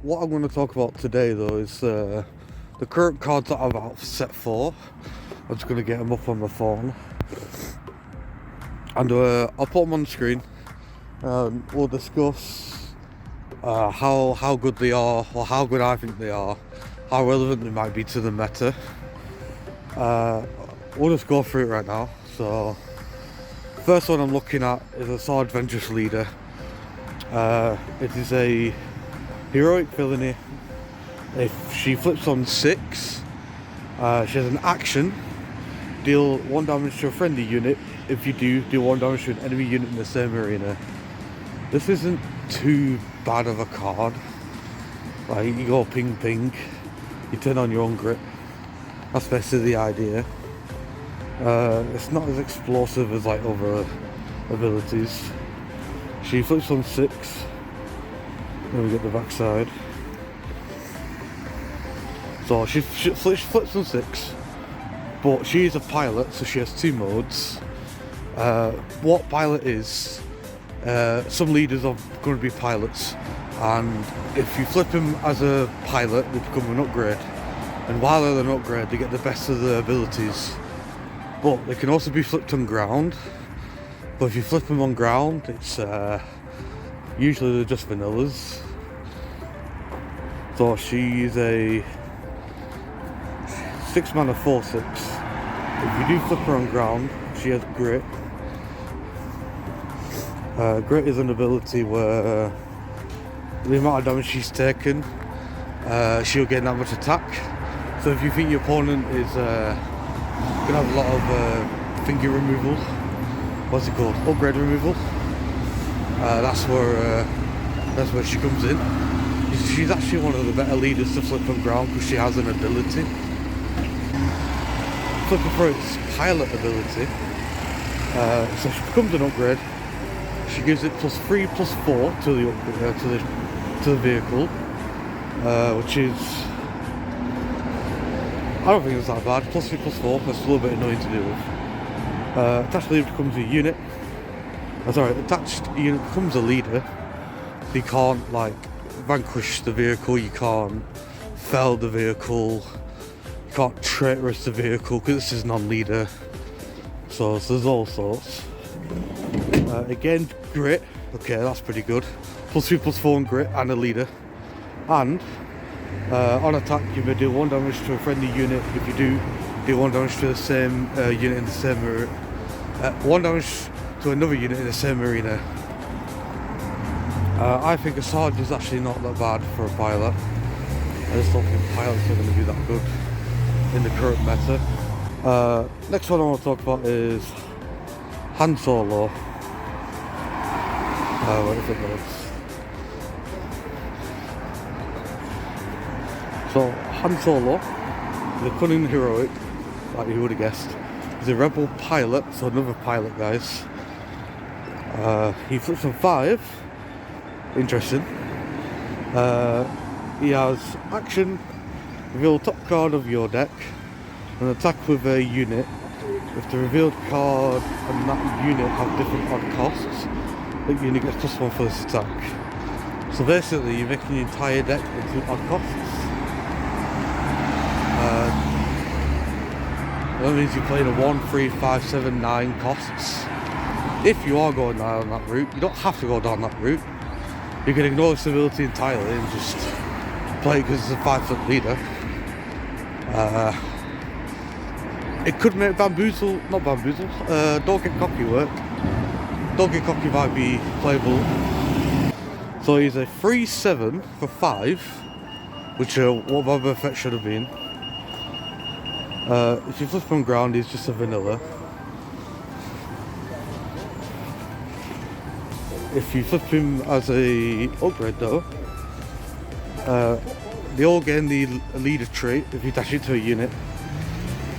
what I'm going to talk about today though is the current cards that I've out for set 4. I'm just going to get them up on the phone and I'll put them on the screen and we'll discuss how good they are, or how good I think they are, how relevant they might be to the meta. We'll just go through it right now. So first one I'm looking at is a Sword Adventurous Leader. It is a heroic villainy. If she flips on 6, she has an action, deal 1 damage to a friendly unit. If you do 1 damage to an enemy unit in the same arena. This isn't too bad of a card. Like, you go ping ping, you turn on your own grit. That's basically the idea. It's not as explosive as like other abilities. She flips on 6. Then we get the backside. So she flips on 6, but she is a pilot, so she has 2 modes. What pilot is, some leaders are going to be pilots, and if you flip them as a pilot, they become an upgrade. And while they're an upgrade, they get the best of the abilities. But they can also be flipped on ground. But if you flip them on ground, it's usually they're just vanillas. So she's a 6 mana 4/6. If you do flip her on ground, she has grit. Grit is an ability where the amount of damage she's taken, she'll gain that much attack. So if you think your opponent is gonna have a lot of finger removal, what's it called? Upgrade removal. That's where she comes in. She's actually one of the better leaders to flip on ground because she has an ability. Flipping for its pilot ability, so she becomes an upgrade. She gives it +3, +4 to the upgrade, to the vehicle, which is, I don't think it's that bad. +3, +4. That's a little bit annoying to deal with. Attached leader becomes a unit. Attached unit becomes a leader. You can't like vanquish the vehicle. You can't fell the vehicle. You can't traitorous the vehicle because this is non-leader. So there's all sorts. Again, grit. Okay, that's pretty good. +3, +4 on grit and a leader. And on attack, you may do 1 damage to a friendly unit. If you do 1 damage to the same unit in the same arena. 1 damage to another unit in the same arena. I think a Sarge is actually not that bad for a pilot. I just don't think pilots are going to be that good in the current meta. Next one I want to talk about is Han Solo. What is it, guys? So Han Solo, the cunning heroic, like you would have guessed, is a rebel pilot. So another pilot, guys. He flips on 5. Interesting. He has action, reveal top card of your deck, and attack with a unit. If the revealed card and that unit have different odd costs, that unit gets +1 for this attack. So basically, you're making the entire deck into odd costs. That means you're playing a 1, 3, 5, 7, 9 costs. If you are going down that route, you don't have to go down that route. You can ignore this ability entirely and just play it because it's a 5-foot leader. It could make Don't Get Cocky work. Don't Get Cocky might be playable. So he's a 3/7 for 5, which what Boba Fett should have been. If you flip on ground, he's just a vanilla. If you flip him as a upgrade though, they all gain the leader trait if you dash it to a unit.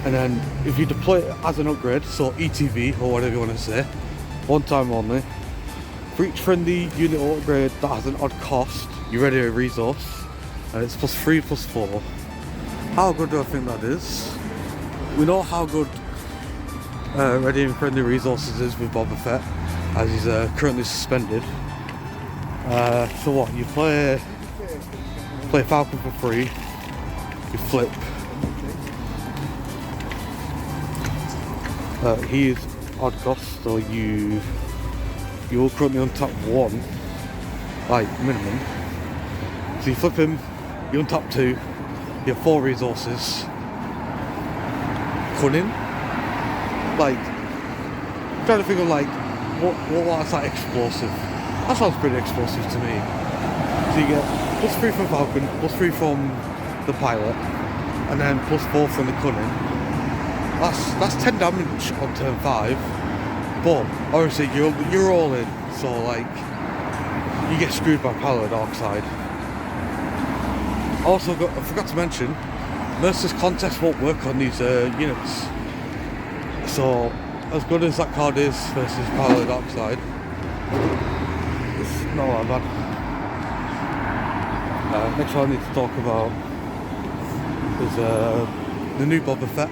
And then if you deploy it as an upgrade, so ETV or whatever you want to say, 1 time only, for each friendly unit or upgrade that has an odd cost, you ready a resource, and it's +3, +4. How good do I think that is? We know how good readying friendly resources is with Boba Fett, as he's currently suspended. So what, you play play Falcon for free, you flip. He is odd cost, so you will currently untap 1, like minimum. So you flip him, you untap 2, you have 4 resources. Cunning. Like, I'm trying to think of like what's that explosive? That sounds pretty explosive to me. So you get +3 from Falcon, +3 from the pilot, and then +4 from the cunning. That's 10 damage on turn 5, but obviously you're all in, so like you get screwed by pilot dark side. Also, I forgot to mention, Mercer's contest won't work on these units. So as good as that card is versus pilot dark side, it's not that bad. Next one I need to talk about is the new Boba Fett.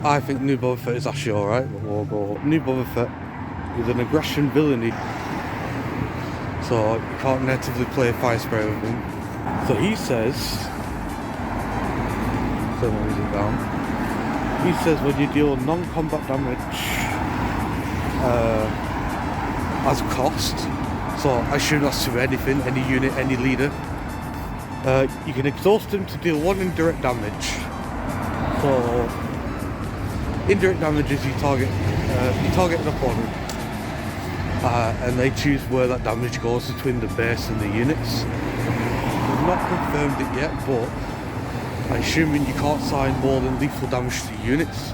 I think new Boba Fett is actually alright, but we'll go. New Boba Fett is an aggression villainy, so you can't natively play Fire Spray with him. So he says, turn my music down. He says when you deal non-combat damage as cost, so I assume that's to anything, any unit, any leader, you can exhaust him to deal 1 indirect damage. So indirect damage is you target an opponent, and they choose where that damage goes between the base and the units. We've not confirmed it yet, but I'm assuming you can't assign more than lethal damage to units.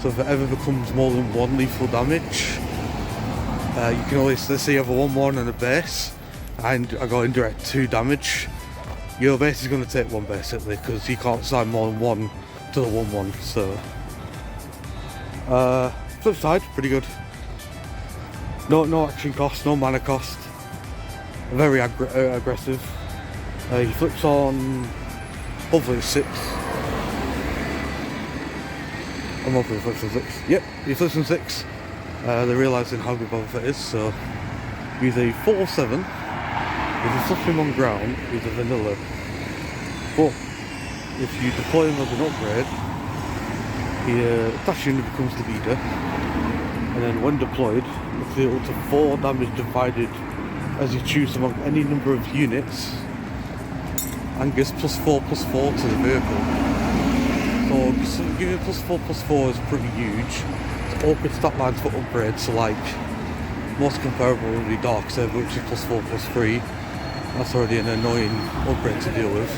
So if it ever becomes more than 1 lethal damage, you can always, let's say you have a 1-1 and a base, and I got indirect 2 damage. Your base is going to take 1 basically, because you can't assign more than 1 to the 1-1. So flip side, pretty good. No action cost, no mana cost. Very aggressive. He flips on, hopefully 6. I'm hoping he flips on 6. Yep, he flips on 6. They're realising how good Boba Fett is, so he's a 4/7. If you flip him on ground, he's a vanilla. But if you deploy him as an upgrade, he attacks unit becomes the leader, and then when deployed, it's equal to 4 damage divided as you choose among any number of units, and gives +4/+4 to the vehicle. So giving +4/+4 is pretty huge. It's awkward stat lines for upgrades, so like most comparable would be Darksaber, which is +4/+3. That's already an annoying upgrade to deal with.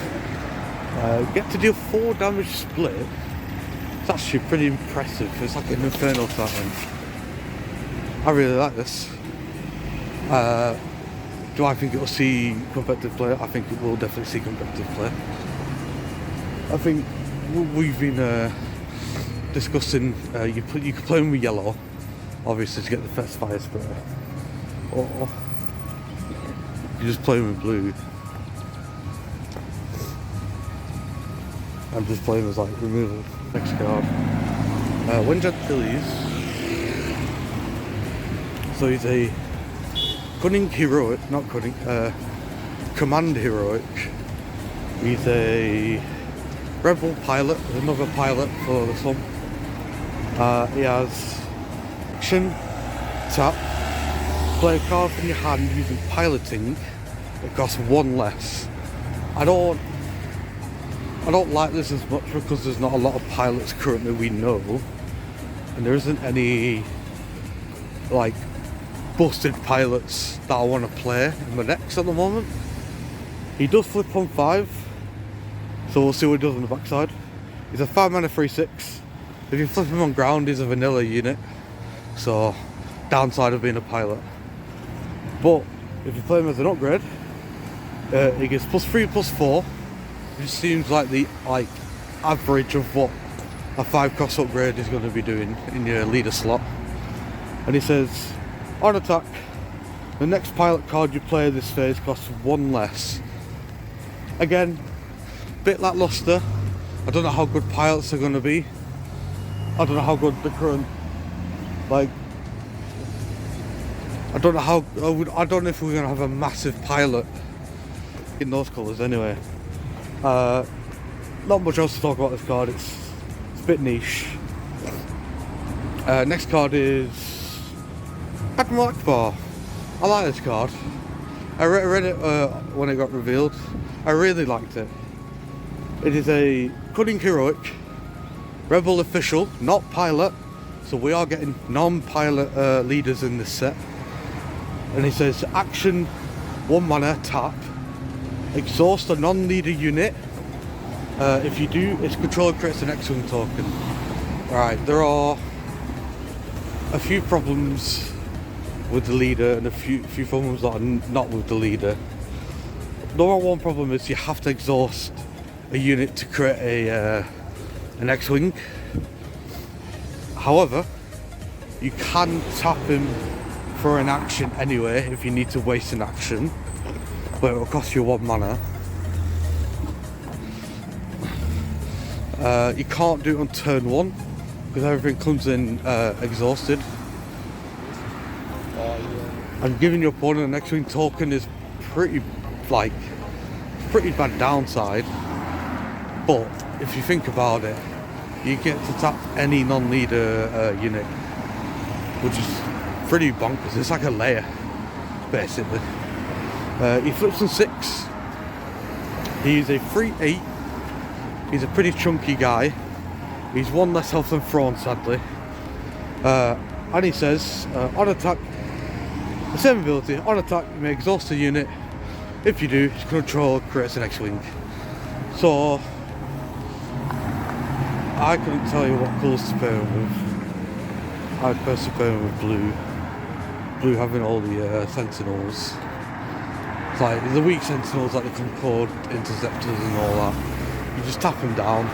Get to deal 4 damage split. It's actually pretty impressive. It's like an Inferno Titan. I really like this. Do I think it will see competitive play? I think it will definitely see competitive play. I think we've been discussing you can play them with yellow, obviously, to get the first fire spray, or you just play them with blue. I'm just playing as like removal. Next card, Windjet Phillies. So he's a cunning heroic, not cunning, command heroic. He's a rebel pilot, another pilot for this one. He has action, tap, play a card from your hand using piloting. It costs 1 less. I don't like this as much because there's not a lot of pilots currently we know, and there isn't any like busted pilots that I want to play in my decks at the moment. He does flip on 5, so we'll see what he does on the backside. He's a 5 mana 3/6. If you flip him on ground, he's a vanilla unit, so downside of being a pilot. But if you play him as an upgrade, he gets +3/+4, which seems like the average of what a 5-cost upgrade is going to be doing in your leader slot. And he says, on attack, the next pilot card you play this phase costs 1 less. Again, bit lackluster. I don't know how good pilots are going to be. I don't know how good the current, I don't know if we're going to have a massive pilot in those colours anyway. Not much else to talk about this card, it's a bit niche. Next card is Admiral Akbar. I like this card. I read it when it got revealed. I really liked it. It is a cunning heroic, rebel official, not pilot. So we are getting non-pilot leaders in this set. And it says action, 1 mana, tap, exhaust a non-leader unit. If you do, its controller creates an X-Wing token. Right, there are a few problems with the leader and a few problems that are not with the leader. Number one problem is you have to exhaust a unit to create an X-Wing. However, you can tap him for an action anyway if you need to waste an action, but it will cost you 1 mana. You can't do it on turn 1 because everything comes in exhausted. And giving your opponent an X-Wing token is pretty bad downside. But if you think about it, you get to tap any non-leader unit, which is pretty bonkers. It's like a layer, basically. He flips on 6. He's a 3/8. He's a pretty chunky guy. He's 1 less health than Thrawn, sadly. And he says, on attack, the same ability, on attack you may exhaust a unit. If you do, his control creates an X-Wing. So, I couldn't tell you what colours to pair him with. I'd personally pair him with blue. Blue having all the sentinels. It's like the weak sentinels like the Concord interceptors and all that. You just tap him down.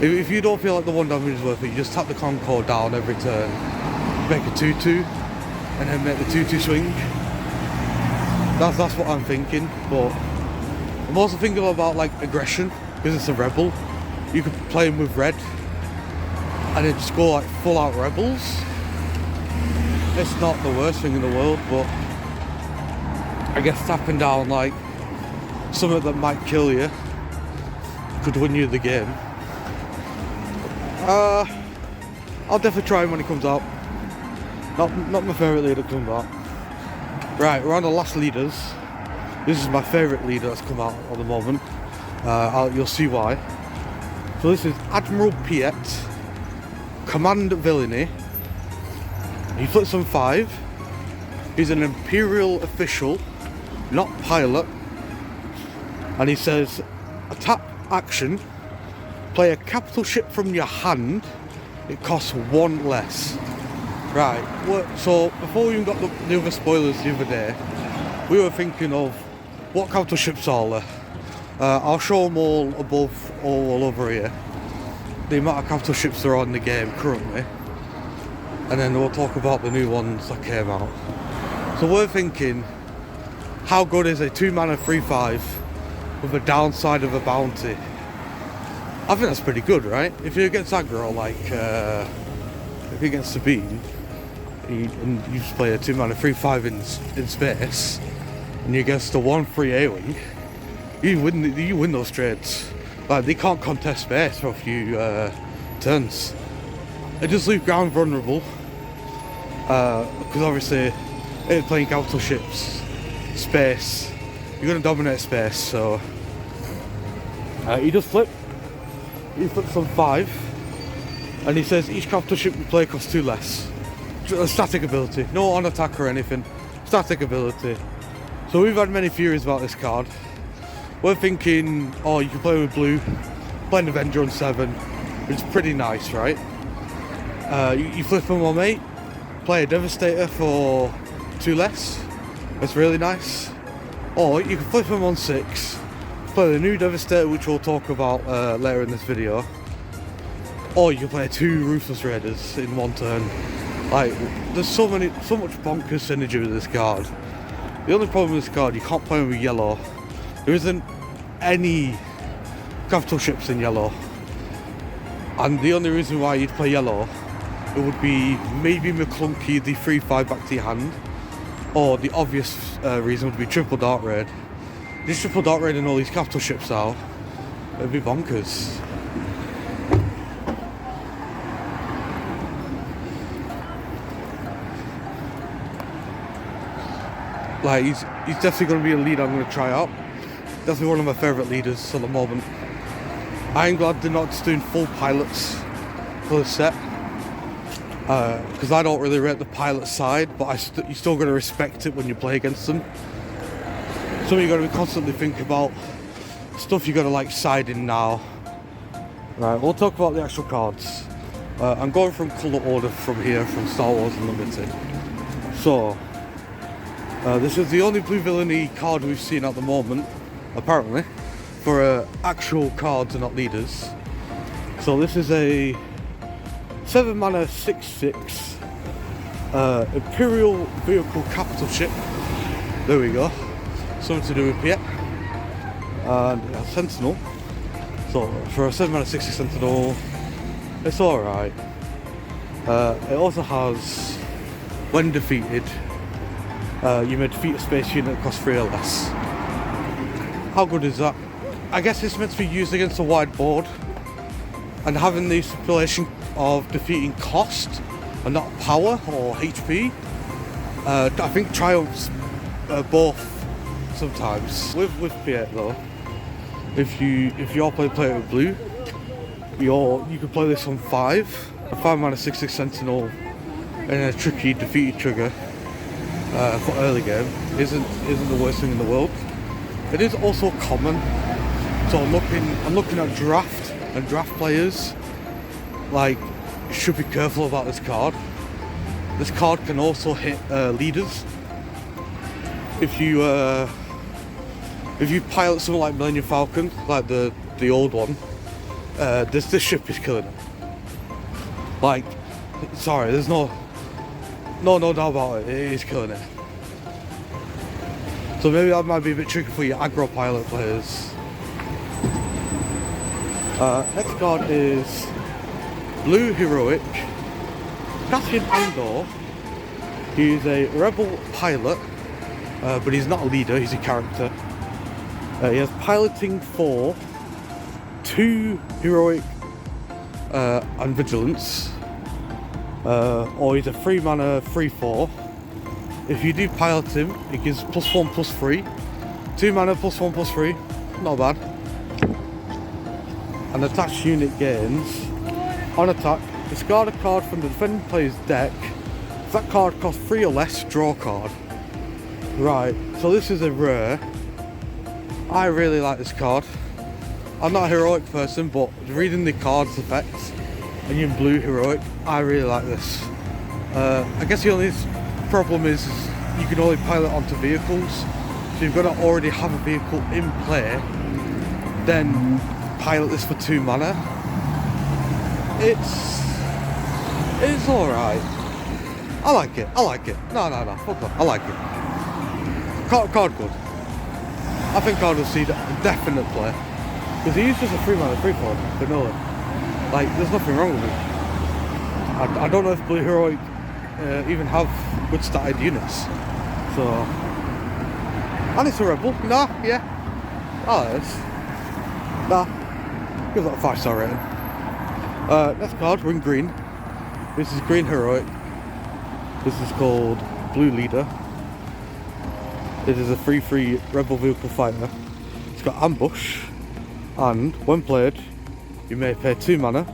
If you don't feel like the 1 damage is worth it, you just tap the Concord down every turn. Make a 2/2 and then make the 2/2 swing. That's what I'm thinking, but I'm also thinking about like aggression, because it's a rebel. You could play him with red and then just go like full out rebels. It's not the worst thing in the world, but I guess tapping down like something that might kill you could win you the game. I'll definitely try him when he comes out. Not my favourite leader to come out. Right, we're on the last leaders. This is my favourite leader that's come out at the moment. You'll see why. So this is Admiral Piet, Command Villainy. He flips on 5. He's an Imperial official, not pilot. And he says, attack action, play a capital ship from your hand, it costs 1 less. Right, so before we even got the other spoilers the other day, we were thinking of what capital ships are there. I'll show them all above, all over here, the amount of capital ships there are in the game currently, and then we'll talk about the new ones that came out. So we're thinking, how good is a 2 mana 3/5 with a downside of a bounty? I think that's pretty good, right? If you're against aggro, like if you're against Sabine, and you just play a 2 mana 3/5 in space, and you're against a 1/3 A-wing, you win those trades. Like, they can't contest space for a few turns. It just leaves ground vulnerable, because obviously it's playing capital ships, space, you're going to dominate space. So he does flip. He flips on 5, and he says each capital ship you play costs 2 less. A static ability, no on attack or anything, static ability. So we've had many theories about this card. We're thinking, oh, you can play with blue, play an Avenger on 7, which is pretty nice, right? You flip him on 8, play a Devastator for 2 less, that's really nice. Or you can flip him on 6, play the new Devastator, which we'll talk about later in this video. Or you can play 2 Ruthless Raiders in 1 turn. Like, there's so much bonkers synergy with this card. The only problem with this card, you can't play him with yellow. There isn't any capital ships in yellow. And the only reason why you'd play yellow, it would be maybe McClunky, the 3/5 back to your hand. Or the obvious reason would be triple Dark Raid. Just triple dot raiding all these capital ships out, it'd be bonkers. Like, he's definitely going to be a leader I'm going to try out. Definitely one of my favourite leaders at the moment. I am glad they're not just doing full pilots for the set. Because I don't really rate the pilot side, but you still got to respect it when you play against them. So you got to be constantly thinking about stuff you got to like side in now. Right, we'll talk about the actual cards. I'm going from colour order from here, from Star Wars Unlimited. So, this is the only blue villainy card we've seen at the moment, apparently, for actual cards and not leaders. So this is a 7 mana 6/6 Imperial Vehicle Capital Ship. There we go. Something to do with Piet. And a Sentinel. So for a 7 mana 6/6 Sentinel, it's alright. It also has, when defeated, you may defeat a space unit that costs 3 or less. How good is that? I guess it's meant to be used against a wide board, and having the stipulation of defeating cost and not power or HP, I think triumphs both sometimes. With Piet though, if you're playing with blue, you can play this on 5. A 5 mana 6/6 Sentinel in a tricky defeated trigger for early game isn't the worst thing in the world. It is also common, so I'm looking at draft and draft players. Like, you should be careful about this card. This card can also hit leaders. If you pilot something like Millennium Falcon, like the old one, this ship is killing it. Like, sorry, there's no doubt about it. It is killing it. So maybe that might be a bit tricky for your aggro pilot players. Next card is Blue Heroic Cassian Andor. He's a rebel pilot, but he's not a leader, he's a character. He has piloting 4, 2 heroic and vigilance, or he's a 3 mana 3/4. If you do pilot him, it gives +1/+3, 2 mana +1/+3, not bad. And attached unit gains. On attack, discard a card from the defending player's deck. If that card costs 3 or less, draw a card. Right, so this is a rare. I really like this card. I'm not a heroic person, but reading the card's effects, and you're in blue heroic, I really like this. I guess the only problem is you can only pilot onto vehicles, so you've got to already have a vehicle in play, then pilot this for 2 mana. It's alright. I like it. No, fuck off. I like it. Card good. I think card will see definite play. Because he is just a 3 mana 3/4 vanilla. Like, there's nothing wrong with it. I don't know if Blue Heroic even have good started units. So, and it's a rebel. Nah, yeah. Oh, it is. Nah. Give that a 5-star rating. Next card, we're in green. This is green heroic. This is called Blue Leader. It is a 3/3 rebel vehicle fighter. It's got ambush, and when played, you may pay 2 mana.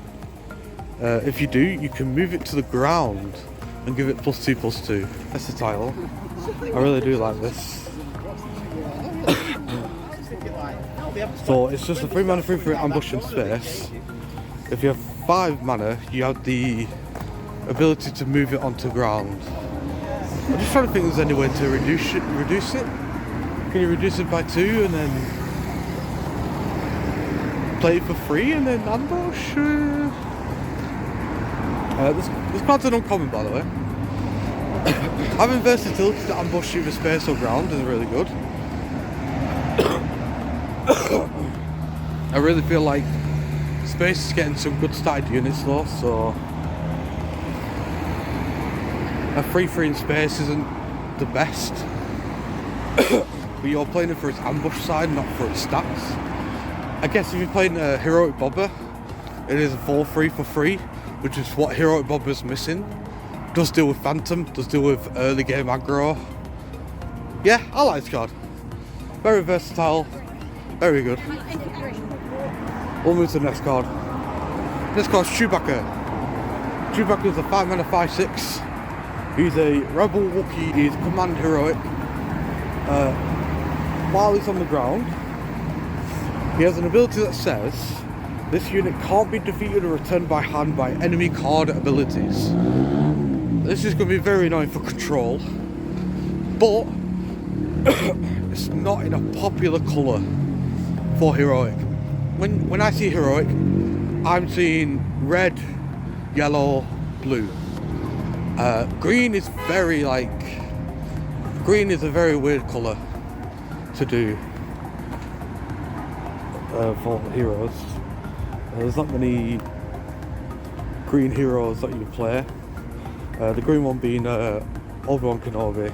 If you do, you can move it to the ground and give it +2/+2. That's the title. I really do like this. So it's just a 3 mana 3/3 ambush in space. If you have 5 mana, you have the ability to move it onto ground. I'm just trying to think if there's any way to reduce it. Can you reduce it by 2 and then play it for 3 and then ambush? This card's an uncommon, by the way. Having versatility to ambush either space or ground is really good. I really feel like space is getting some good started units though, so a 3/3 in space isn't the best. but you're playing it for its ambush side, not for its stats. I guess if you're playing a Heroic Bobber, it is a 4-3 for free, which is what Heroic Bobber's missing. Does deal with Phantom, does deal with early game aggro. Yeah, I like this card. Very versatile, very good. We'll move to the next card. Next card is Chewbacca. Chewbacca is a 5-mana 5/6. He's a Rebel Wookiee, he's Command Heroic. While he's on the ground, he has an ability that says this unit can't be defeated or returned by hand by enemy card abilities. This is going to be very annoying for control, but it's not in a popular colour for Heroic. When I see Heroic, I'm seeing red, yellow, blue. Green is green is a very weird colour to do for heroes. There's not many green heroes that you play. The green one being Obi-Wan Kenobi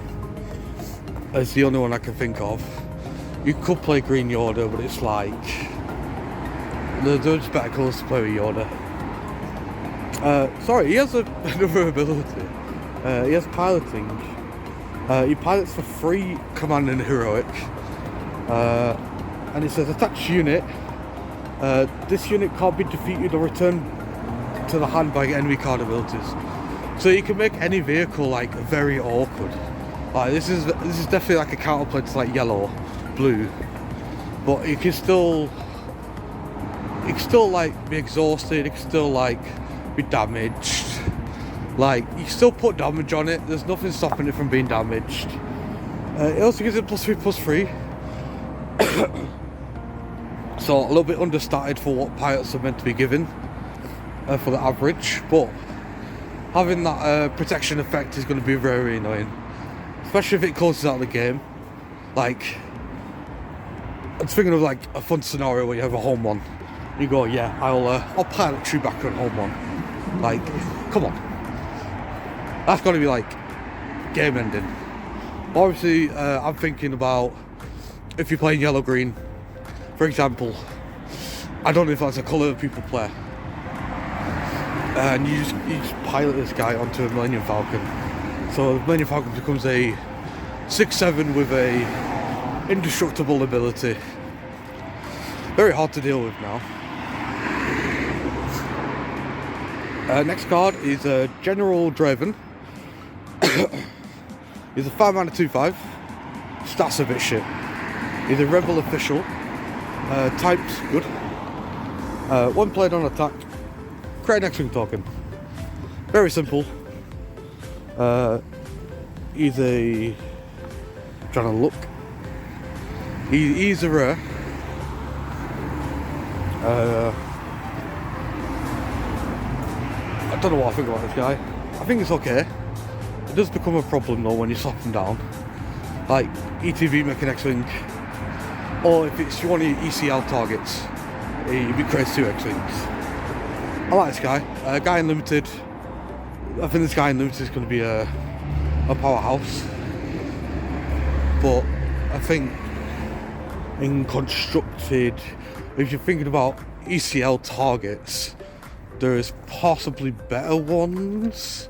is the only one I can think of. You could play Green Yoda, but it's like there's just better colours to play with Yoda. Sorry, he has another ability. He has piloting. He pilots for free Command and Heroic. And it says attached unit. This unit can't be defeated or returned to the hand by enemy card abilities. So you can make any vehicle like very awkward. Like this is definitely like a counterplay to like yellow, blue, but you can still like be exhausted. You can still like be damaged. Like you still put damage on it. There's nothing stopping it from being damaged. It also gives it +3/+3. So a little bit understated for what pilots are meant to be given for the average, but having that protection effect is going to be very annoying, especially if it closes out the game. Like, I'm thinking of like a fun scenario where you have a home run. You go, yeah, I'll pilot Chewbacca on home run. Like, come on, that's got to be like game ending. Obviously, I'm thinking about if you're playing yellow green, for example. I don't know if that's a colour that people play. And you just pilot this guy onto a Millennium Falcon. So the Millennium Falcon becomes a 6/7 with a indestructible ability. Very hard to deal with now. Next card is General Draven. He's a 5-mana 2/5. Stats a bit shit. He's a Rebel Official. Type's good. One played on attack. Create an X-Wing token. Very simple. He's a... trying to look. He's a rare. I don't know what I think about this guy. I think it's okay. It does become a problem though when you slap him down. Like ETB make an X-Wing. Or if it's one of your ECL targets, you be creates 2 X-Wings. I like this guy. Guy Unlimited. I think this guy Unlimited is going to be a powerhouse. But I think in constructed, if you're thinking about ECL targets, there is possibly better ones.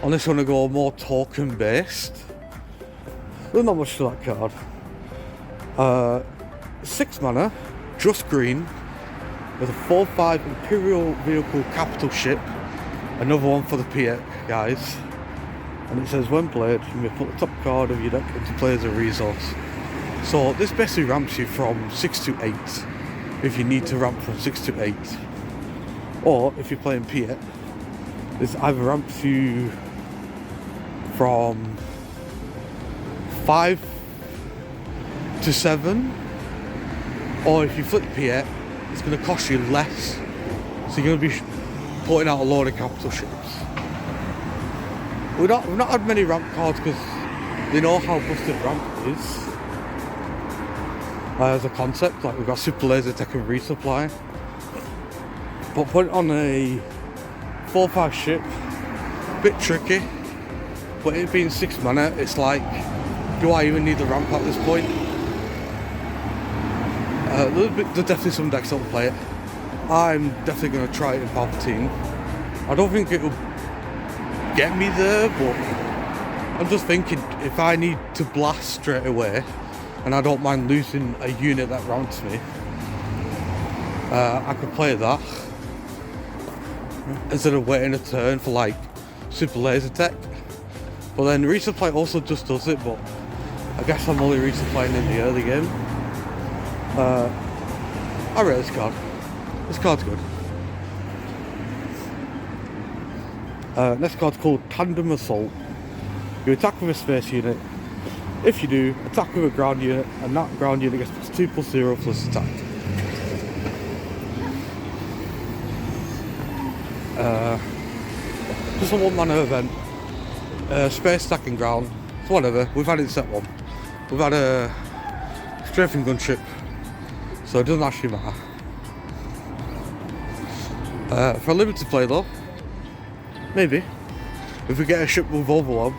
Unless you want to go more token based. There's not much to that card. 6 mana, just green, with a 4/5 Imperial Vehicle Capital Ship. Another one for the P8 guys. And it says when played, you may put the top card of your deck into play as a resource. So this basically ramps you from 6 to 8, if you need to ramp from 6 to 8. Or if you're playing P8, this either ramps you from 5 to 7, or if you flip P8, it's going to cost you less. So you're going to be putting out a load of capital ships. We've not had many ramp cards because they know how busted ramp is. As a concept, like we've got Super Laser Tech and Resupply. But put it on a 4/5 ship, bit tricky. But it being 6 mana, it's like, do I even need the ramp at this point? There's definitely some decks that will play it. I'm definitely going to try it in Palpatine. I don't think it'll get me there, but I'm just thinking if I need to blast straight away and I don't mind losing a unit that rounds me, I could play that instead of waiting a turn for like super laser tech. But then resupply also just does it, but I guess I'm only resupplying in the early game. I rate this card. This card's good. Next card's called Tandem Assault. You attack with a space unit. If you do, attack with a ground unit, and that ground unit gets +2/+0 plus attack. Just a 1-mana event. Space stacking ground. So whatever, we've had it set 1. We've had a strafing gunship, so it doesn't actually matter. For a limited play though, maybe. If we get a ship with overwhelm,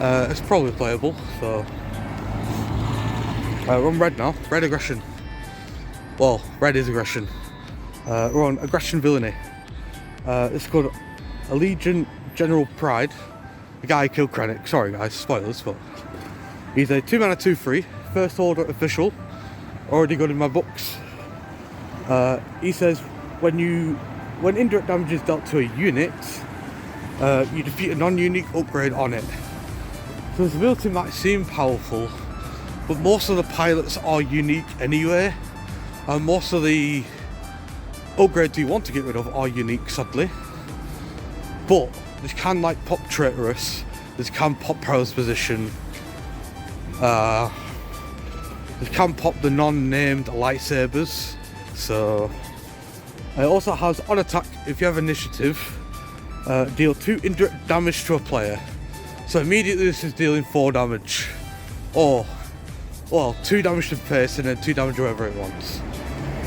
it's probably playable, so. We're on red now, red aggression. Well, red is aggression. We're on aggression villainy. It's called Allegiant General Pride. The guy killed Krennic, sorry guys, spoilers, but he's a 2-mana 2/3, first order official, already got in my books. He says when indirect damage is dealt to a unit, you defeat a non-unique upgrade on it. So his ability might seem powerful, but most of the pilots are unique anyway, and most of the upgrades you want to get rid of are unique, sadly. But this can like pop Traitorous, this can pop Perilous Position, this can pop the non-named lightsabers, so it also has on attack, if you have initiative, deal 2 indirect damage to a player. So immediately this is dealing 4 damage, or well 2 damage to the face and then 2 damage wherever it wants.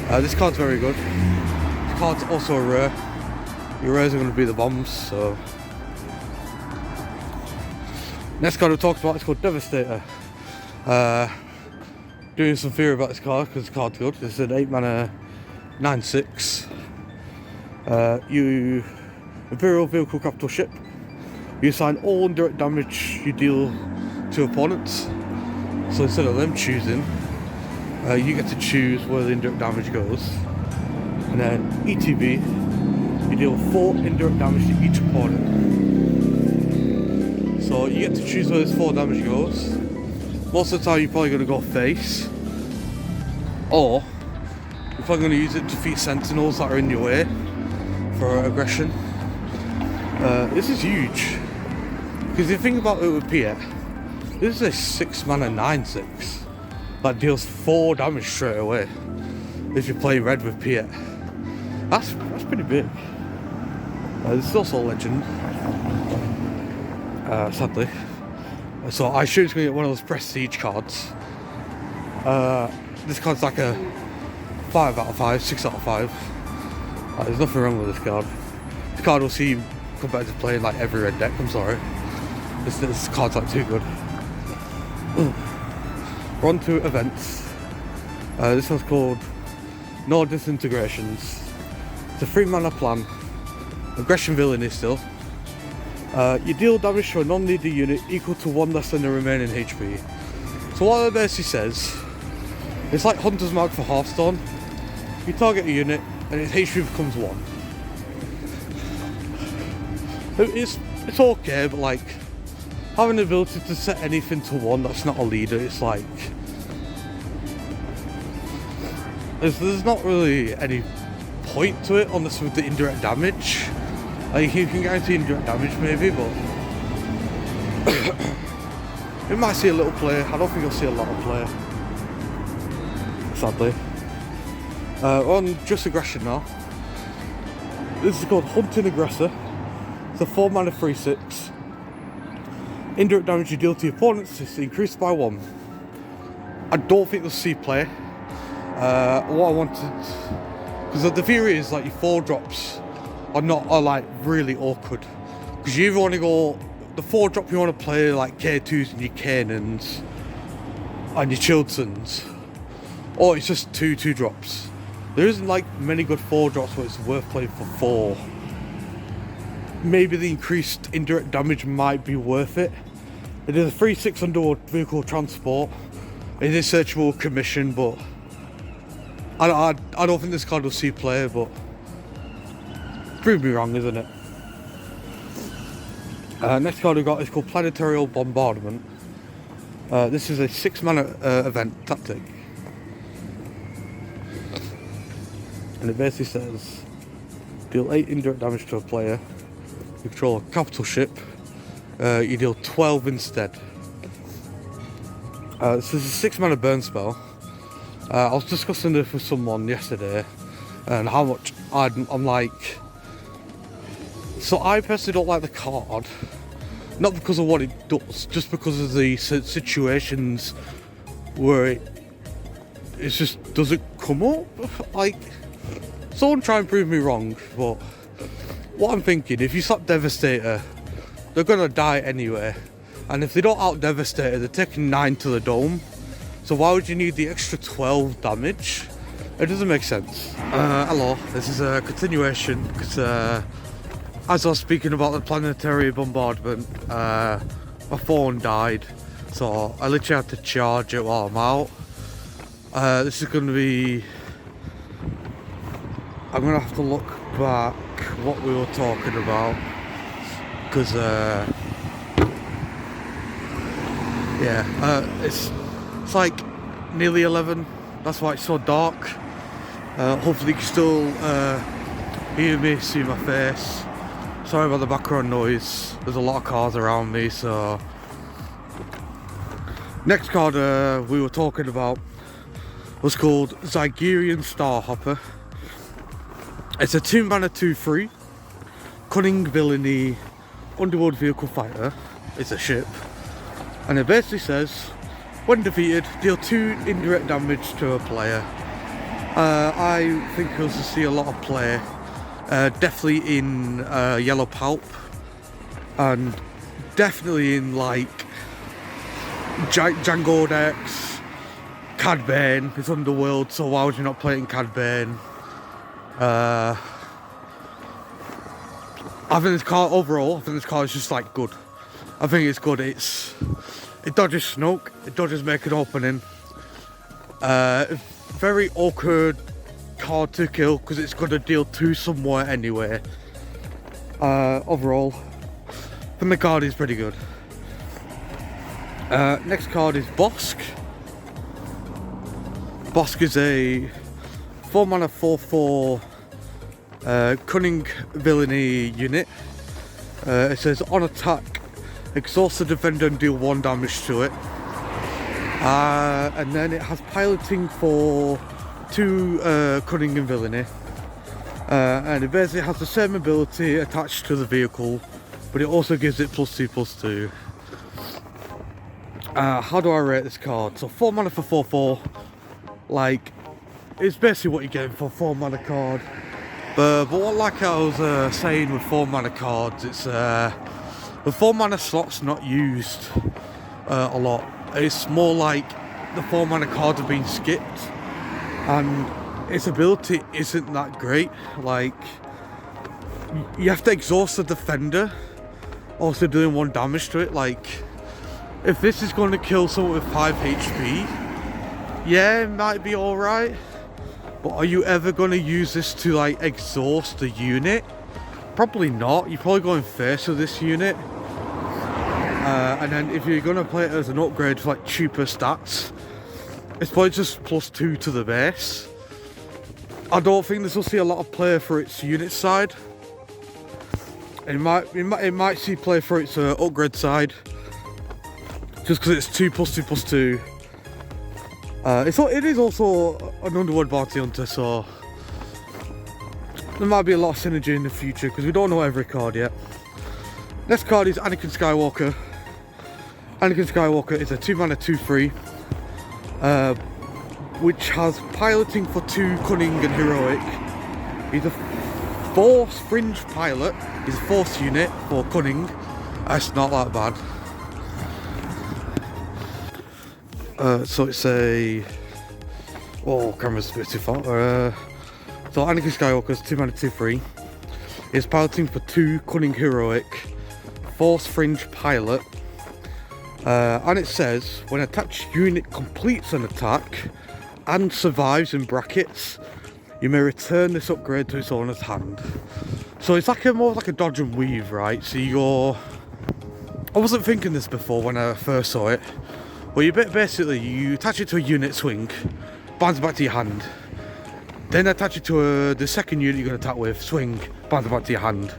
This card's very good. This card's also a rare. Your rares are going to be the bombs, so. Next card we talked about is called Devastator. Doing some theory about this card because this card's good. It's an 8-mana 9/6. You Imperial Vehicle Capital Ship. You assign all indirect damage you deal to opponents. So instead of them choosing, you get to choose where the indirect damage goes. And then ETB, you deal 4 indirect damage to each opponent. So you get to choose where this 4 damage goes. Most of the time you're probably going to go face, or you're probably going to use it to defeat sentinels that are in your way for aggression. This is huge, because if you think about it with Piet, this is a 6-mana 9/6 that deals 4 damage straight away if you play red with Piet. That's pretty big. This is also a legend, sadly. So I assume it's going to get one of those prestige cards. This card's like a 5 out of 5, 6 out of 5. There's nothing wrong with this card. This card will see competitive play in like every red deck, I'm sorry. This card's like too good. We're on to events. This one's called No Disintegrations. It's a 3-mana plan. Aggression villainy still. You deal damage to a non-leader unit equal to 1 less than the remaining HP. So what it basically says, it's like Hunter's Mark for Hearthstone. You target a unit and its HP becomes 1. It's okay, but like having the ability to set anything to 1 that's not a leader, it's like there's not really any point to it unless with the indirect damage. Like you can guarantee indirect damage maybe, but it might see a little play. I don't think you'll see a lot of play, sadly. On just aggression now. This is called Hunting Aggressor. It's a 4-mana 3/6. Indirect damage you deal to your opponents is increased by 1. I don't think you'll see play. What I wanted, because the theory is like your 4-drops are like really awkward, because you either want to go the 4-drop, you want to play like K2s and your Kanans and your Childsons, or it's just two drops. There isn't like many good 4 drops where it's worth playing for 4. Maybe the increased indirect damage might be worth it. It is a free 6 underwater vehicle transport. It is searchable commission, but I don't think this card will see play, but prove me wrong, isn't it? Next card we've got is called Planetary Bombardment. This is a 6-mana event tactic. And it basically says, deal 8 indirect damage to a player. You control a capital ship. You deal 12 instead. This is a 6-mana burn spell. I was discussing this with someone yesterday, and how much I'm like. So I personally don't like the card, not because of what it does, just because of the situations where it just doesn't come up. Like, someone try and prove me wrong, but what I'm thinking, if you slap Devastator, they're gonna die anyway, and if they don't out Devastator, they're taking 9 to the dome. So why would you need the extra 12 damage? It doesn't make sense. Hello, this is a continuation, because as I was speaking about the planetary bombardment, my phone died, so I literally had to charge it while I'm out. This is going to be... I'm going to have to look back what we were talking about, because it's like nearly 11, that's why it's so dark. Hopefully you can still hear me, see my face. Sorry about the background noise, there's a lot of cars around me. So next card we were talking about was called Zygerian Starhopper. It's a 2-mana 2/3 cunning villainy underworld vehicle fighter. It's a ship, and it basically says, when defeated, deal 2 indirect damage to a player. I think you'll see a lot of play, definitely in Yellow Pulp, and definitely in like Django decks. Cad Bane is Underworld, so why would you not play it in Cad Bane? I think this card overall, is just like good. I think it's good. It dodges Snoke, it dodges make an opening. Very awkward card to kill because it's going to deal 2 somewhere anyway. Overall, I think the card is pretty good. Next card is Bosk. Bosk is a 4-mana 4/4 cunning villainy unit. It says on attack, exhaust the defender and deal 1 damage to it. And then it has piloting for 2 cunning and villainy. And it basically has the same ability attached to the vehicle, but it also gives it +2/+2. How do I rate this card? So 4-mana for 4/4. Like, it's basically what you're getting for a 4-mana card. But what, like I was saying with 4-mana cards, it's the 4-mana slot's not used a lot. It's more like the 4-mana cards have been skipped, and its ability isn't that great. Like, you have to exhaust the defender, also doing 1 damage to it. Like, if this is going to kill someone with 5 HP, yeah, it might be alright. But are you ever going to use this to like exhaust the unit? Probably not. You're probably going first with this unit. And then if you're going to play it as an upgrade for like cheaper stats, it's probably just +2 to the base. I don't think this will see a lot of play for its unit side. It might see play for its upgrade side, just because it's 2 +2/+2. It is also an Underworld Bounty Hunter, so there might be a lot of synergy in the future because we don't know every card yet. Next card is Anakin Skywalker. Anakin Skywalker is a 2-mana 2/3, which has piloting for 2 cunning and heroic. He's a Force Fringe pilot. He's a Force unit for cunning. That's not that bad. So it's a Oh, camera's a bit too far. So Anakin Skywalker's 2 mana 2/3. Is piloting for 2 cunning heroic, force fringe pilot. And it says when attached unit completes an attack and survives in brackets, you may return this upgrade to its owner's hand. So it's like more like a dodge and weave, right? So I wasn't thinking this before when I first saw it. Well, you basically you attach it to a unit swing, bounce it back to your hand. Then attach it to the second unit you're going to attack with, swing, bounce it back to your hand.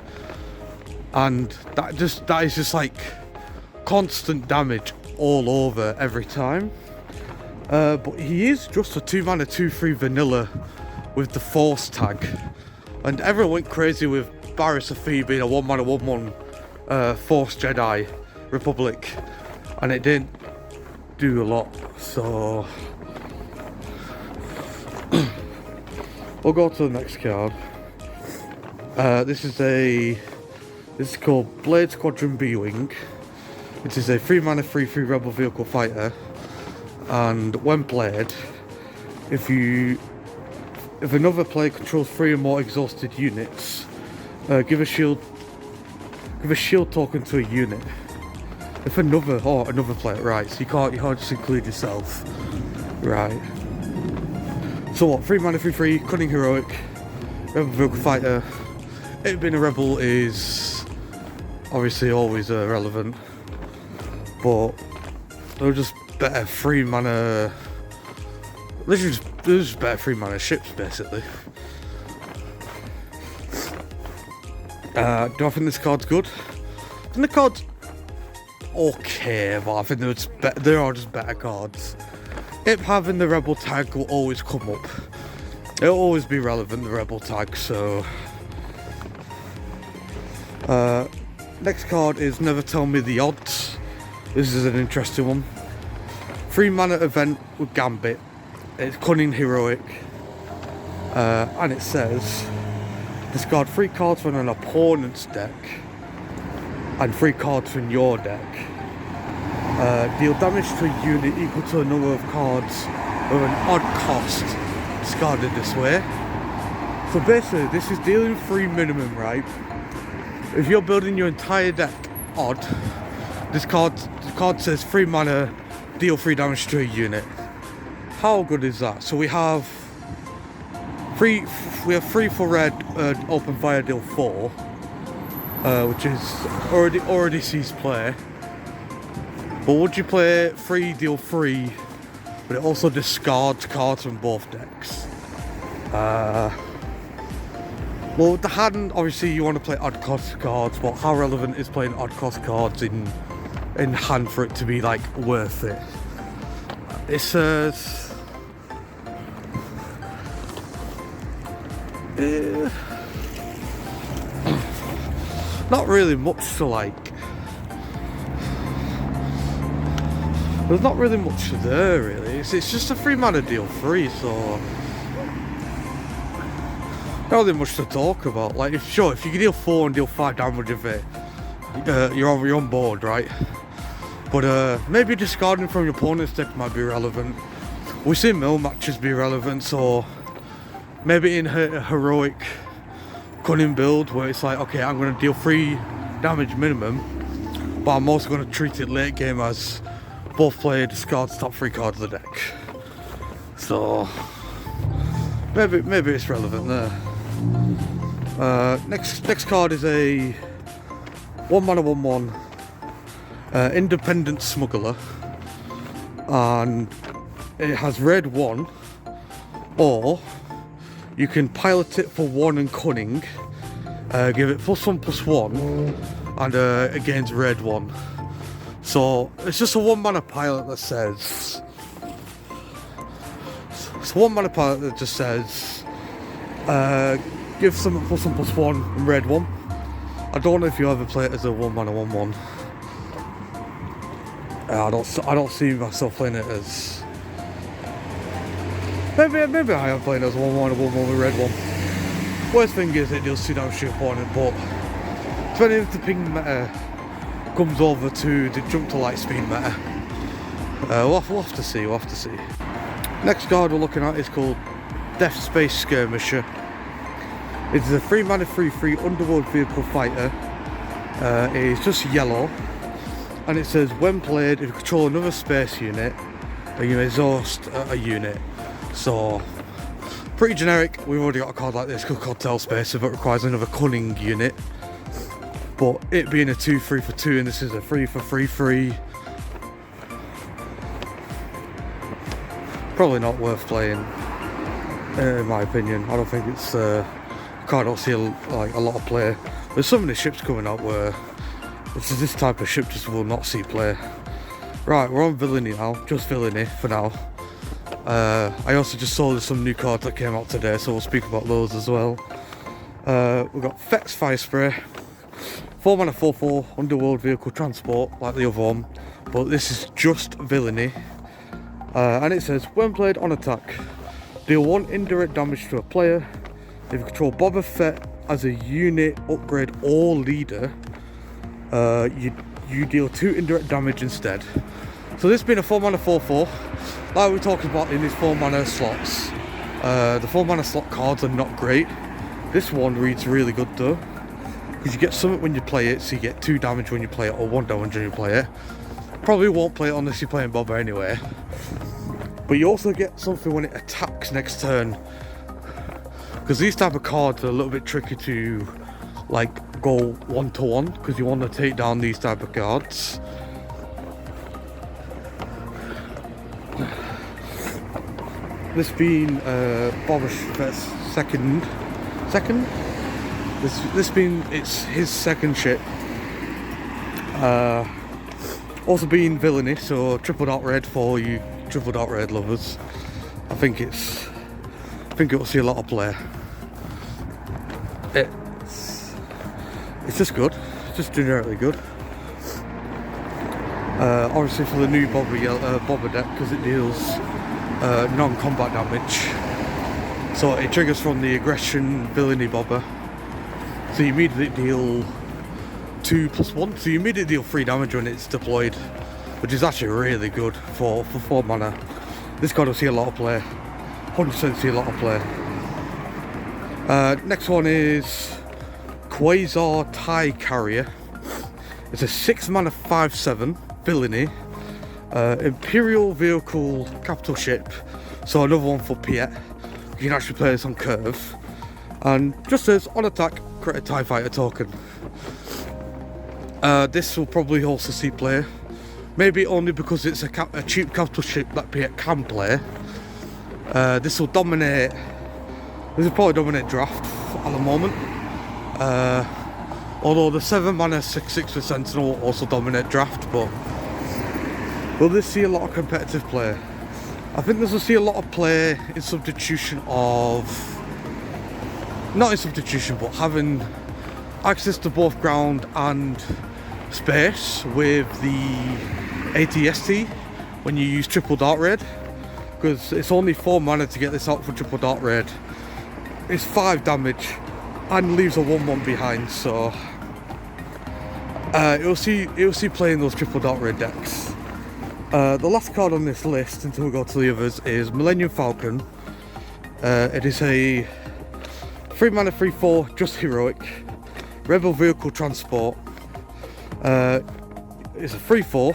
And that is just like constant damage all over every time. But he is just a 2 mana 2/3 vanilla with the force tag. And everyone went crazy with Barriss Sophie being a 1 mana 1/1 Force Jedi Republic. And it didn't do a lot, so we'll go to the next card. This is called Blade Squadron B-Wing. It is a 3 mana 3/3 rebel vehicle fighter, and when played, if another player controls 3 or more exhausted units, give a shield token to a unit. If another player, right? So you can't just include yourself, right? So what? 3 mana 3/3 cunning heroic rebel vehicle fighter. It being a rebel is obviously always relevant, but they're just better 3 mana. They're just better 3 mana ships, basically. Do I think this card's good? I think the card's okay, but I think there are just better cards. It having the rebel tag will always come up. It'll always be relevant, the rebel tag, so next card is Never Tell Me the Odds. This is an interesting one. 3 mana event with Gambit. It's cunning heroic, and it says discard 3 cards from an opponent's deck and 3 cards from your deck. Deal damage to a unit equal to a number of cards with an odd cost discarded this way. So basically this is dealing 3 minimum, right? If you're building your entire deck odd, the card says 3 mana, deal 3 damage to a unit. How good is that? So we have 3 for red, open fire, deal 4, which is already sees play. But would you play 3, deal 3, but it also discards cards from both decks? Well, with the hand, obviously you want to play odd cost cards, but how relevant is playing odd cost cards in hand for it to be like worth it? It says not really much to like. There's not really much there, really. It's just a 3 mana deal 3, so not really much to talk about. Like, if you can deal 4 and deal 5 damage with it, you're on board, right? But maybe discarding from your opponent's deck might be relevant. We've seen mill matches be relevant, so maybe in a heroic cunning build where it's like, okay, I'm going to deal 3 damage minimum, but I'm also going to treat it late game as both player discards top 3 cards of the deck. So maybe it's relevant there. Next card is a 1 mana 1/1 independent smuggler, and it has red 1, or you can pilot it for 1 and cunning, give it +1/+1, and it gains red 1. So it's just a 1 mana pilot that says, it's a 1 mana pilot that just says give some +1/+1 and red 1. I don't know if you ever play it as a 1 mana 1/1. I don't see myself playing it as. Maybe I am playing it as a 1 mana 1/1 with red 1. Worst thing is it deals 2 damage to your opponent, but depending if the ping meta comes over to the jump to lightspeed meta, we'll have to see. Next card we're looking at is called Death Space Skirmisher. It is a 3 mana 3/3 underworld vehicle fighter. It is just yellow, and it says when played, if you control another space unit, then you exhaust a unit. So pretty generic. We've already got a card like this called Cocktail Spacer that requires another cunning unit. But it being a 2/3 for 2, and this is a 3 for 3/3, probably not worth playing, in my opinion. I don't think it's a card I don't see like a lot of play. There's so many ships coming out where this type of ship just will not see play. Right, we're on villainy now, just villainy for now. I also just saw there's some new cards that came out today, so we'll speak about those as well. We've got Fex Fire Spray, 4 mana 4/4 underworld vehicle transport like the other one, but this is just villainy. And it says when played on attack, deal 1 indirect damage to a player. If you control Boba Fett as a unit, upgrade, or leader, you deal 2 indirect damage instead. So this being a 4 mana 4/4, like we talked about in these 4 mana slots, the 4 mana slot cards are not great. This one reads really good though, because you get something when you play it, so you get 2 damage when you play it, or 1 damage when you play it. Probably won't play it unless you're playing Boba anyway. But you also get something when it attacks next turn, because these type of cards are a little bit tricky to like go 1-to-1, because you want to take down these type of cards. This being Boba Fett's second. This being it's his second ship. Also being villainy, so triple dot red for you triple dot red lovers. I think it will see a lot of play. It's just good. It's just generically good. Obviously for the new Boba deck, because it deals non-combat damage. So it triggers from the aggression villainy Boba. So you immediately deal 2+1. So you immediately deal 3 damage when it's deployed, which is actually really good for 4 mana. This card will see a lot of play. 100% see a lot of play. Next one is Quasar TIE Carrier. It's a 6 mana 5/7 villainy. Imperial vehicle capital ship. So another one for Piet. You can actually play this on curve. And just says on attack, create a TIE fighter token. This will probably also see play. Maybe only because it's a cheap capital ship that Piet can play. This will dominate. This will probably dominate draft at the moment. Although the 7 mana 6/6 for Sentinel will also dominate draft, but will this see a lot of competitive play? I think this will see a lot of play in substitution of, not in substitution, but having access to both ground and space with the ATST when you use triple dart raid, because it's only 4 mana to get this out for triple dart raid. It's 5 damage and leaves a 1/1 behind, so it will see play in those triple dart raid decks. The last card on this list until we go to the others is Millennium Falcon. It is a 3 mana 3/4 just heroic rebel vehicle transport. It's a 3/4.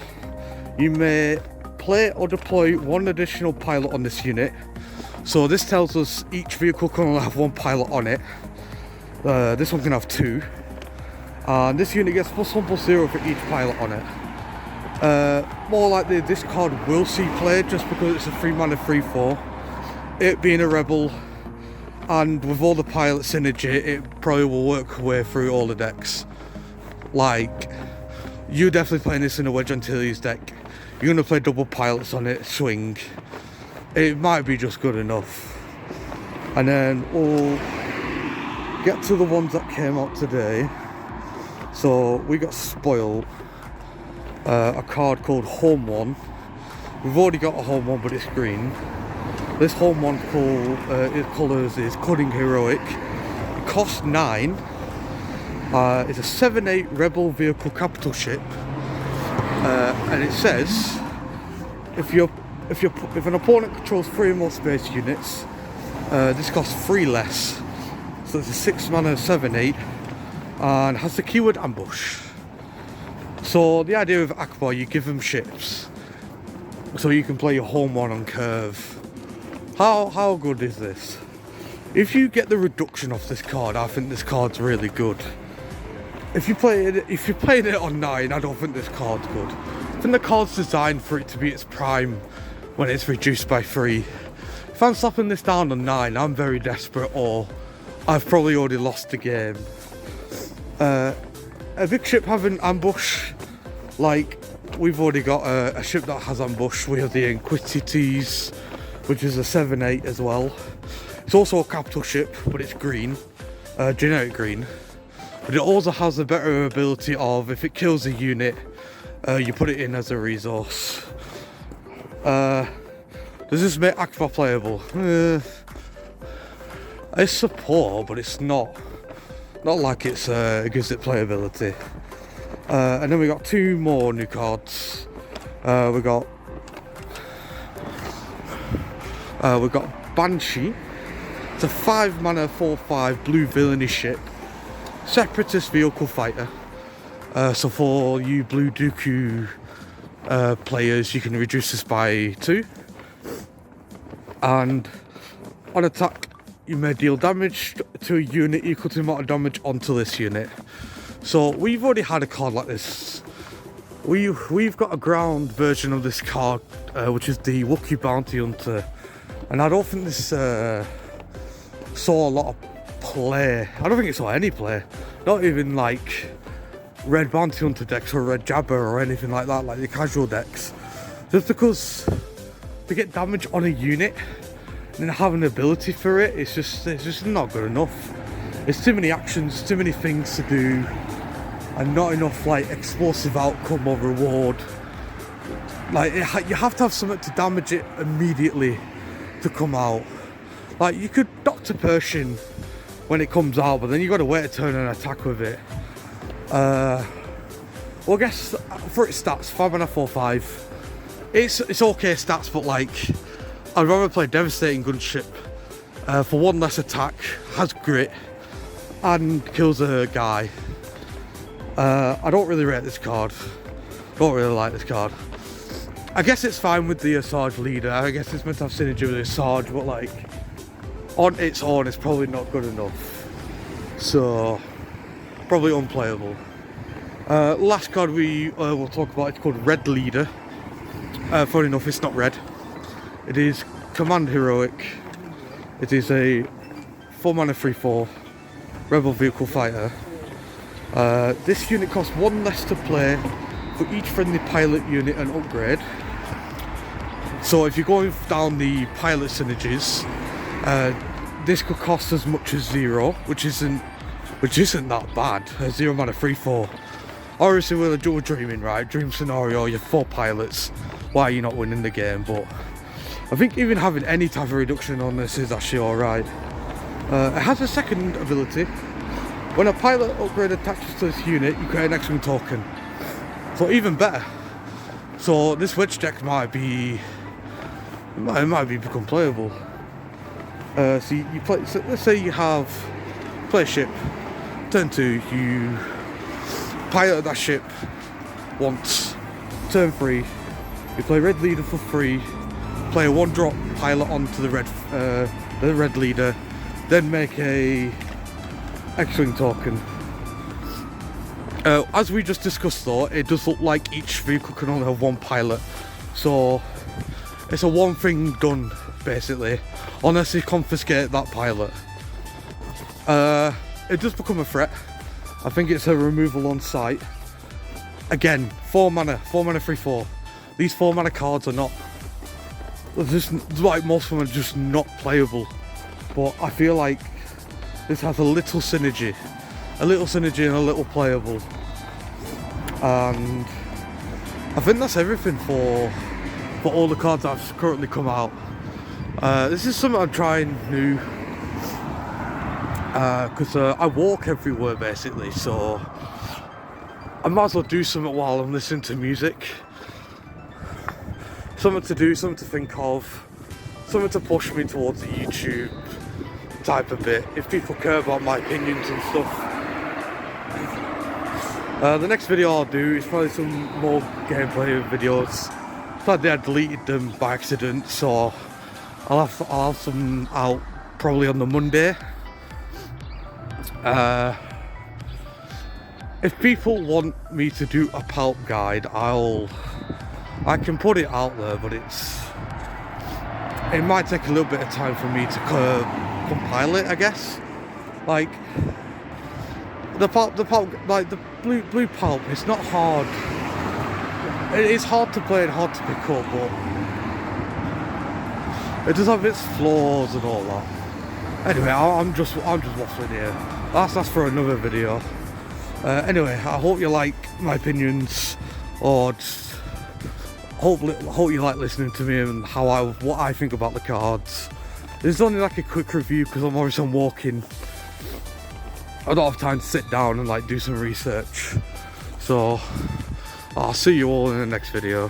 You may play or deploy 1 additional pilot on this unit. So this tells us each vehicle can only have 1 pilot on it. This one can have 2. And this unit gets +1/+0 for each pilot on it. More likely this card will see play just because it's a 3 mana 3/4. It being a rebel, and with all the pilot synergy, it probably will work her way through all the decks. Like, you're definitely playing this in a Wedge Antilles deck. You're going to play double pilots on it, swing. It might be just good enough. And then we'll get to the ones that came out today. So we got spoiled. A card called Home One. We've already got a Home One, but it's green. This Home One its colours is Cunning Heroic. It costs 9. It's a 7/8 Rebel Vehicle Capital Ship. And it says, if if an opponent controls 3 or more space units, this costs 3 less. So it's a 6 mana 7/8 and has the keyword ambush. So the idea of Akbar, you give them ships so you can play your home one on curve. How good is this? If you get the reduction off this card, I think this card's really good. If you're playing it on 9, I don't think this card's good. I think the card's designed for it to be its prime when it's reduced by 3. If I'm slapping this down on 9, I'm very desperate, or I've probably already lost the game. A big ship having ambush, like we've already got a ship that has ambush. We have the Inquisities, which is a 7/8 as well. It's also a capital ship, but it's green, generic green. But it also has a better ability of, if it kills a unit, you put it in as a resource. Does this make Akbar playable? It's support, but it's not like it gives it playability. And then we got 2 more new cards. We got Banshee. It's a 5 mana 4/5 blue villainy ship, separatist vehicle fighter. So for you blue Dooku players, you can reduce this by 2. And on attack, you may deal damage to a unit equal to the amount of damage onto this unit. So we've already had a card like this. We've got a ground version of this card, which is the Wookiee Bounty Hunter, and I don't think this saw a lot of play. I don't think it saw any play. Not even like red Bounty Hunter decks or red Jabba or anything like that, like the casual decks. Just because to get damage on a unit and then have an ability for it, it's just not good enough. It's too many actions, too many things to do, and not enough like explosive outcome or reward. Like you have to have something to damage it immediately to come out. Like you could Dr. Pershing when it comes out, but then you got to wait a turn and attack with it. Well, I guess for its stats, 5 mana 4/5. It's okay stats, but like I'd rather play Devastating Gunship for 1 less attack, has grit, and kills a guy. I don't really rate this card. Don't really like this card. I guess it's fine with the Sarge leader. I guess it's meant to have synergy with the Sarge, but like on its own, it's probably not good enough. So probably unplayable. Last card we will talk about, it's called Red Leader. Funny enough, it's not red. It is Command Heroic. It is a 4 mana 3/4 Rebel Vehicle Fighter. This unit costs 1 less to play for each friendly pilot unit and upgrade. So if you're going down the pilot synergies, this could cost as much as 0, which isn't that bad. 0 mana 3/4. Obviously, we're dreaming, right? Dream scenario, you have 4 pilots. Why are you not winning the game? But I think even having any type of reduction on this is actually alright. It has a second ability. When a pilot upgrade attaches to this unit, you create an X-Wing token. So even better. So this wedge deck might become playable. So you play. So let's say you play a ship. Turn 2, you pilot that ship once. Turn 3, you play Red Leader for free. Play a 1-drop pilot onto the red leader. Then make a X-Wing token. As we just discussed though, it does look like each vehicle can only have 1 pilot. So it's a one thing done basically, unless you confiscate that pilot. It does become a threat. I think it's a removal on sight. Again, 4 mana 3/4. These 4 mana cards are not, just like most of them are just not playable. But I feel like this has a little synergy and a little playable. And I think that's everything for all the cards that have currently come out. This is something I'm trying new, because I walk everywhere basically, so I might as well do something while I'm listening to music. something to do, something to think of, something to push me towards the YouTube type of bit, if people care about my opinions and stuff. The next video I'll do is probably some more gameplay videos. Sadly I deleted them by accident, so I'll have some out probably on the Monday. If people want me to do a pulp guide, I can put it out there, but it might take a little bit of time for me to compile it, I guess. Like the pulp, like the blue pulp, it's not hard. It's hard to play and hard to pick up, but it does have its flaws and all that. Anyway, I'm just waffling here. That's for another video. Anyway, I hope you like my opinions, or just hope you like listening to me and what I think about the cards. This is only like a quick review because I'm walking. I don't have time to sit down and like do some research. So I'll see you all in the next video.